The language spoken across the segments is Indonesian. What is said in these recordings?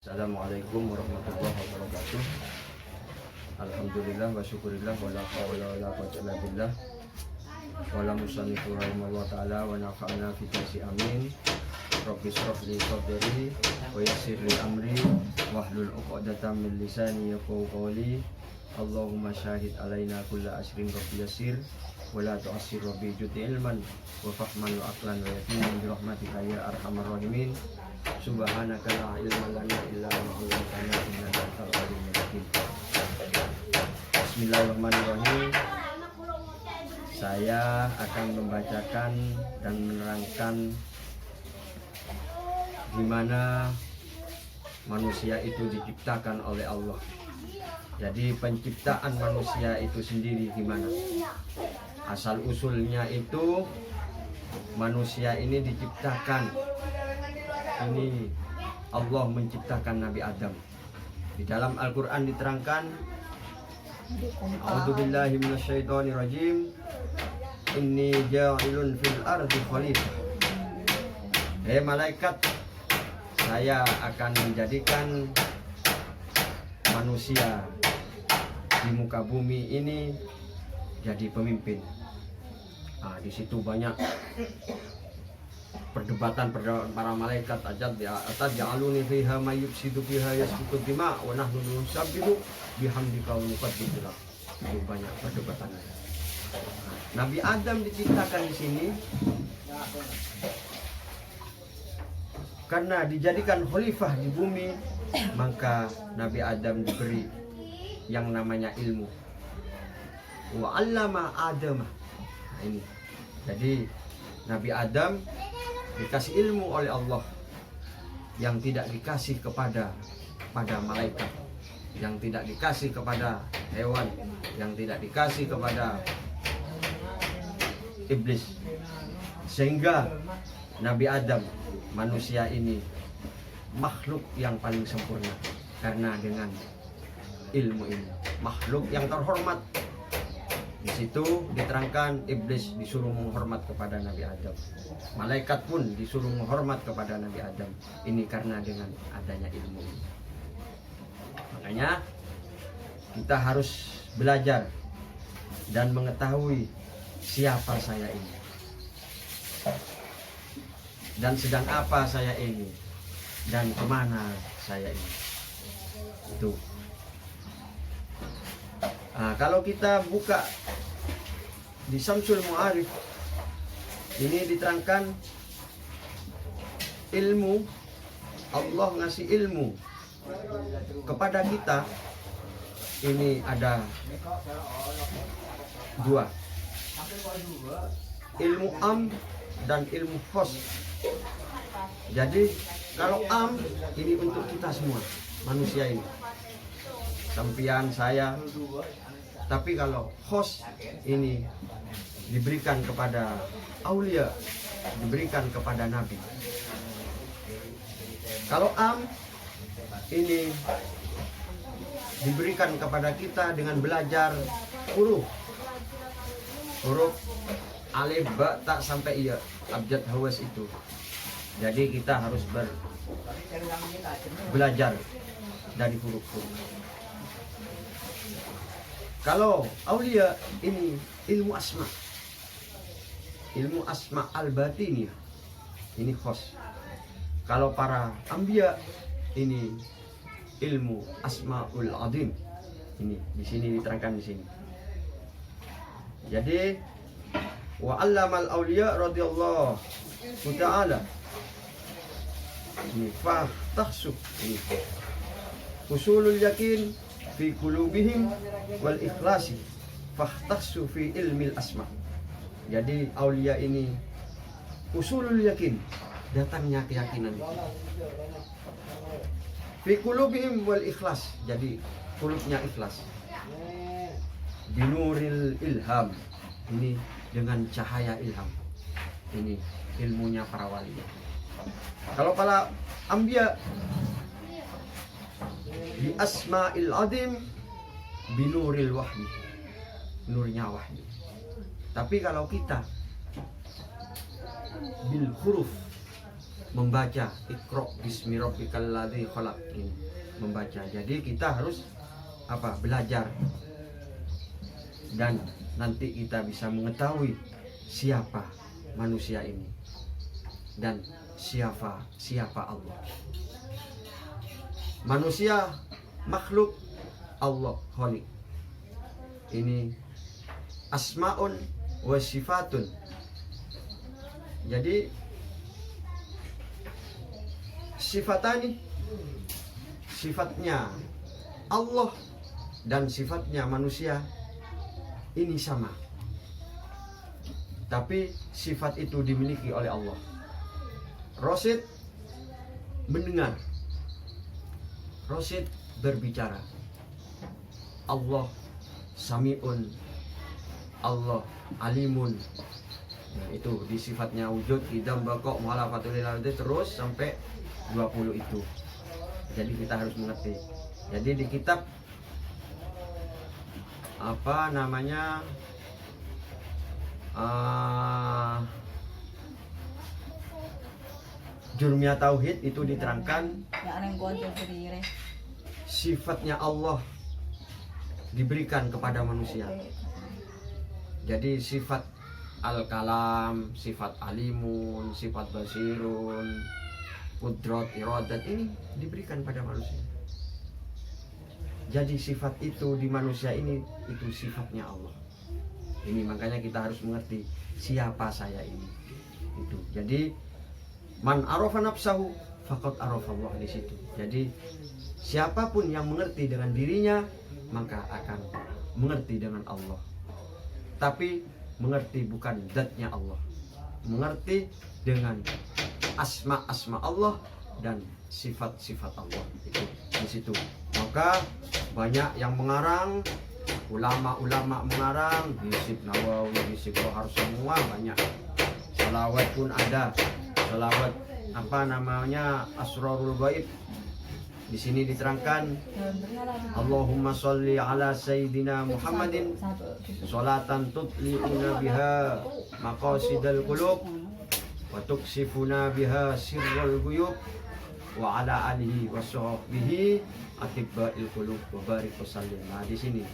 Assalamualaikum warahmatullahi wabarakatuh. Alhamdulillah wa syukurillah wa la hawla wa la quwwata illa billah. Wa la musannifu rahimahullah ta'ala wa nafa'ana fi tasi amin. Rabbi shrah li sadri wa yassir li amri wahlul 'uqdatam min lisani yafqahu qawli. Allahumma syahid alaina kulla asrin rabbi yassir wa la tu'assir rabbi judi ilman wa fahman wa aqlan wa yaqinan bi rahmatika ya arhamar rahimin. Subhanaka la ilma lana illa ma 'allamtana innaka antal alimul hakim. Bismillahirrahmanirrahim. Saya akan membacakan dan menerangkan gimana manusia itu diciptakan oleh Allah. Jadi penciptaan manusia itu sendiri gimana? Asal usulnya itu manusia ini diciptakan. Ini Allah menciptakan Nabi Adam. Di dalam Al-Quran diterangkan, A'udzubillahi minasyaitonirrajim, inni ja'ilun fil ardi khalifah. Hei malaikat, saya akan menjadikan manusia di muka bumi ini jadi pemimpin. Nah, di situ banyak perdebatan para malaikat. Ataj'aluni fiha may yufsidu fiha yasfiku dima wa nahnu nusabbihu bihamdika wa nuqaddisu lak. Itu banyak perdebatan. Nabi Adam diciptakan di sini karena dijadikan khalifah di bumi, maka Nabi Adam diberi yang namanya ilmu. Wa 'allama Adama. Nah, ini. Jadi Nabi Adam dikasih ilmu oleh Allah yang tidak dikasih kepada malaikat, yang tidak dikasih kepada hewan, yang tidak dikasih kepada iblis. Sehingga Nabi Adam, manusia ini makhluk yang paling sempurna karena dengan ilmu ini, makhluk yang terhormat. Di situ diterangkan iblis disuruh menghormat kepada Nabi Adam. Malaikat pun disuruh menghormat kepada Nabi Adam. Ini karena dengan adanya ilmu ini. Makanya kita harus belajar dan mengetahui siapa saya ini dan sedang apa saya ini dan kemana saya ini. Itu. Nah, kalau kita buka di Syamsul Mu'arif, ini diterangkan ilmu, Allah ngasih ilmu kepada kita. Ini ada dua, ilmu am dan ilmu khos. Jadi kalau am ini untuk kita semua manusia ini, sampian saya. Tapi kalau khos ini diberikan kepada aulia, diberikan kepada nabi. Kalau am ini diberikan kepada kita dengan belajar huruf alif, ba, ta sampai iya, abjad hawas itu. Jadi kita harus belajar dari huruf-huruf. Kalau aulia ini ilmu asma al-batiniyah, ini khos. Kalau para anbiya ini ilmu asmaul azim. Ini di sini diterangkan di sini. Jadi wa 'allamal auliya radhiyallahu ta'ala. Ini fahtahsu, ini usulul yakin fi qulubihim wal ikhlasi fahtahsu fi ilmil asma. Jadi aulia ini usulul yakin, datangnya keyakinan. Fi qulubihim wal ikhlas, jadi qulubnya ikhlas. Binuril ilham, ini dengan cahaya ilham. Ini ilmunya para wali. Kalau para anbiya bi asma'il azim binuril wahyi, nurnya wahyu. Tapi kalau kita bil huruf membaca Iqra bismi rabbikal ladzi khalaq ini, membaca. Jadi kita harus belajar, dan nanti kita bisa mengetahui siapa manusia ini dan siapa Allah. Manusia makhluk, Allah khaliq. Ini asmaun wa sifatun. Jadi sifatani, sifatnya Allah dan sifatnya manusia ini sama, tapi sifat itu dimiliki oleh Allah. Rasid mendengar, Rasid berbicara. Allah sami'un, Allah alimun. Nah, itu di sifatnya wujud, idam, bakok, muhalafatul ilahati, terus sampai 20 itu. Jadi kita harus mengerti. Jadi di kitab Jurmiyah Tauhid itu diterangkan sifatnya Allah diberikan kepada manusia. Jadi sifat al-kalam, sifat alimun, sifat basirun, qudrat, iradat ini diberikan pada manusia. Jadi sifat itu di manusia ini itu sifatnya Allah. Ini makanya kita harus mengerti siapa saya ini. Itu. Jadi man arafa nafsahu faqad arafa Allah di situ. Jadi siapapun yang mengerti dengan dirinya maka akan mengerti dengan Allah. Tapi mengerti bukan zatnya Allah, mengerti dengan asma Allah dan sifat-sifat Allah. Itu di situ. Maka banyak yang mengarang, ulama-ulama mengarang, Hisib Nawawi, Hisib Rohar, semua banyak. Salawat pun ada, salawat Asrarul Ghaib. Di sini diterangkan Allahumma sholli ala sayyidina Muhammadin sholatan tutli'una biha maqasidal qulub wa tuksifuna biha sirrul ghuyub wa ala alihi wa sahbihi atibba'il qulub wa barik wa sallim. Nah, di sini.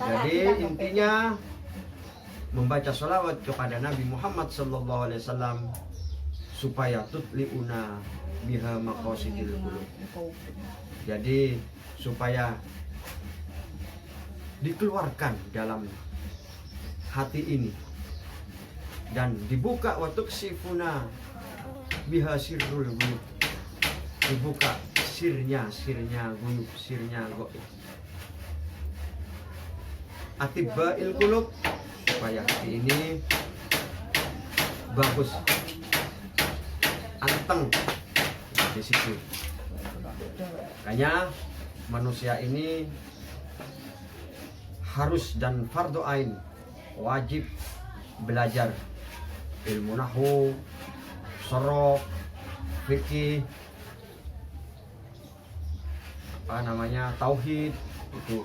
Jadi intinya membaca sholawat kepada Nabi Muhammad sallallahu alaihi wasallam supaya tutli'una biha maqasidil qulub. Jadi supaya dikeluarkan dalam hati ini dan dibuka waktu sifuna biha sirrul ghuyub, dibuka sirnya ghuyub, sirnya gaib, atibba'il qulub, supaya hati ini bagus, anteng di situ. Makanya manusia ini harus dan fardu ain wajib belajar ilmu nahwu, sorof, fikih, tauhid, itu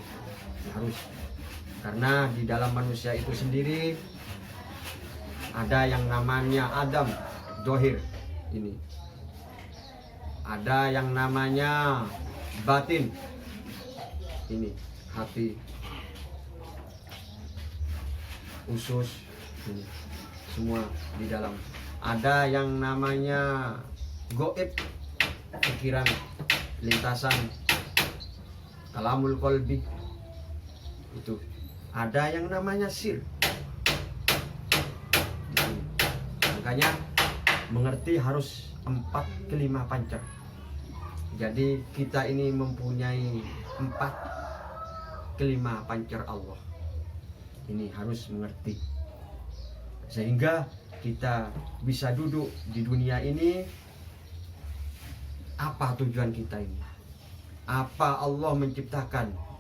harus. Karena di dalam manusia itu sendiri ada yang namanya Adam dohir ini, ada yang namanya batin ini, hati, usus ini, semua di dalam. Ada yang namanya goib, pikiran, lintasan, kalamul qalbi, itu. Ada yang namanya sir. Makanya mengerti harus 4 ke 5 pancar. Jadi kita ini mempunyai 4 ke 5 pancar Allah. Ini harus mengerti, sehingga kita bisa duduk di dunia ini. Apa tujuan kita ini? Apa Allah menciptakan?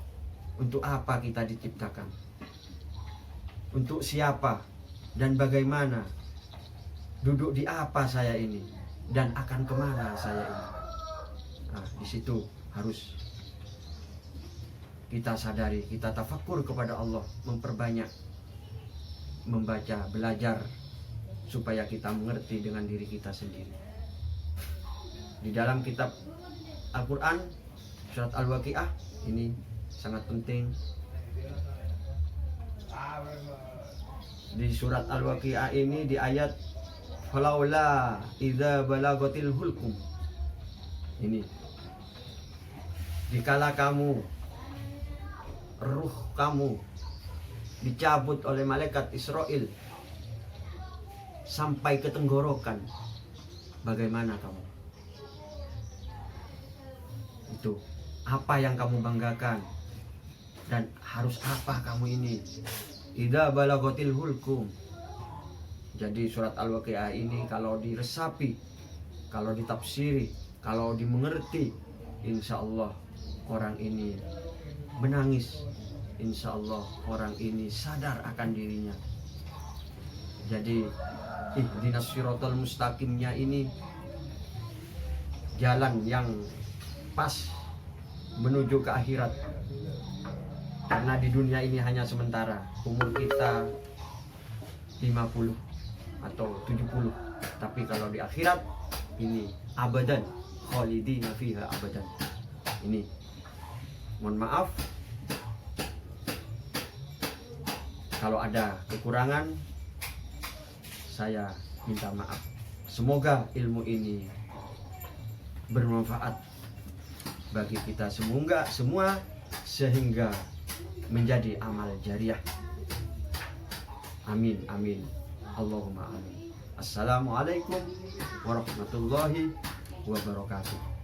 Untuk apa kita diciptakan? Untuk siapa dan bagaimana? Duduk di apa saya ini? Dan akan kemana saya ini? Nah, di situ harus kita sadari, kita tafakur kepada Allah, memperbanyak membaca, belajar, supaya kita mengerti dengan diri kita sendiri. Di dalam kitab Al-Quran surat Al-Waqiah ini sangat penting. Di surat Al-Waqiah ini di ayat falaula idza balagatil hulqum, ini dikala kamu, ruh kamu dicabut oleh malaikat Israel sampai ke tenggorokan, bagaimana kamu? Itu apa yang kamu banggakan dan harus apa kamu ini? Idza balagatil hulqum. Jadi surat Al-Waqiah ini kalau diresapi, kalau ditafsiri, kalau dimengerti, insya Allah orang ini menangis, insya Allah orang ini sadar akan dirinya. Jadi ihdinas siratal mustaqimnya ini jalan yang pas menuju ke akhirat. Karena di dunia ini hanya sementara, umur kita 50 atau 70, tapi kalau di akhirat ini abadan, khalidina fiha abadan. Ini mohon maaf kalau ada kekurangan, saya minta maaf. Semoga ilmu ini bermanfaat bagi kita semua sehingga menjadi amal jariah. Amin amin. Allahumma amin. Assalamualaikum warahmatullahi wabarakatuh.